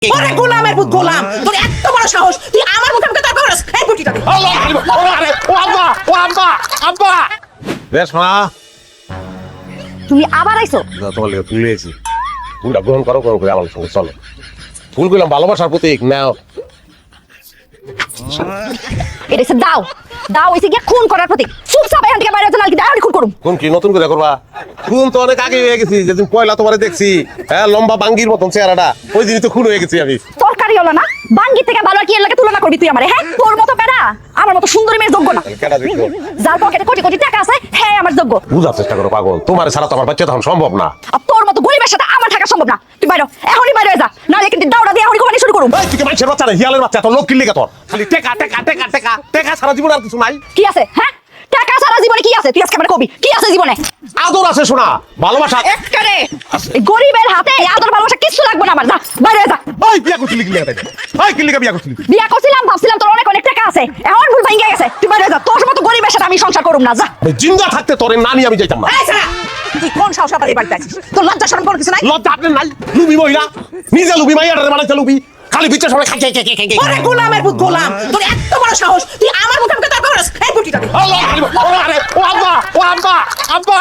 ওরে গোলামের পুত গোলাম, তোর এত বড় সাহস, তুই আমার মুখে মুখে তর্ক করছিস। এই বুটিটা দে। আব্বা রেশমা, তুমি আবার আইছো? তোমার লেগে ফুল নিয়েছি। ফুলটা গ্রহণ করো, গ্রহণ করে আমার সঙ্গে চলো। ফুল গুলাম ভালোবাসার প্রতীক, নাও। এটা হচ্ছে দাও, দাও হইছে গিয়া খুন করার প্রতীক। চুপচাপ এখান থেকে বাইরে চলে কি দাও খুন করুম। কোন কি নতুন করে করবা? খুন তো অনেক আগে হয়ে গেছি, যেদিন পয়লা তোমারে দেখছি। হ্যাঁ, লম্বা বাঙ্গির মতন চেহারাটা, ওই দিনই তো খুন হয়ে গেছি আমি। তরকারি হলো না, বাঙ্গি থেকে ভালো আর কি এর লাগে তুলনা করবি তুই আমারে? হ্যাঁ, তোর মতো বেড়া আমার মতো সুন্দরী মেয়ের যোগ্য না। কেডা দেখো? যার পকেটে কোটি কোটি টাকা আছে হ্যাঁ আমার যোগ্য। বুঝার চেষ্টা করো পাগল, তোমার ছাড়া তো আমার বাচ্চা তখন সম্ভব না। আর তোর মতো গরিবের সাথে আমার থাকা সম্ভব না। তুই বাইরে এখনই বাইরে যা, নাহলে কিন্তু দাওড়া দিয়ে এখনই কোমানি শুরু করুম। এই, তুই কি মানুষের বাচ্চা না, হিয়ালের বাচ্চা? তোর লোক কিনলি কে তোর? খালি টেকা টেকা টেকা টেকা টেকা, সারা জীবন আর কিছু নাই? কি আছে? হ্যাঁ, টাকা সারা জীবনে কি আছে? তুই আজকে আমারে কবি কি আছে জীবনে? আদর আছে, শোনা, ভালোবাসা। একটারে এই গরিবের হাতে এই আদর ভালোবাসা কিছু লাগবে না আমার। যা বাইরে যা। ওই বিয়া করছিলি কি লাগাই? ওই কি লাগা বিয়া করছিলি? বিয়া করছিলাম, ভাবছিলাম তোর অনেক অনেক টাকা আছে, এখন ভুল ভাঙ্গা গেছে। তুই বাইরে যা, তোর মতো গরিবের সাথে আমি সংসার করুম না। যা। ওই জিন্দা থাকতে তোরে নানি আমি যাইতাম না। এই ছাড়া, তুই কোন সাহস আবার এই বাড়িতে আছিস? তোর লজ্জা শরম কোনো কিছু নাই? লজ্জা আপনার নাই? লুবি মহিলা, নিজে লুবি, মাইয়াটারে বানাইছে লুবি। খালি বিচ্ছের সময় খাই খাই খাই খাই খাই। ওরে গোলামের পুত গোলাম, তোর এত বড় সাহস, তুই আমার মুখে মুখে তর্ক করছিস। এই বুটিটা দে। আল্লাহ, ও আব্বা, ও আব্বা, আব্বা।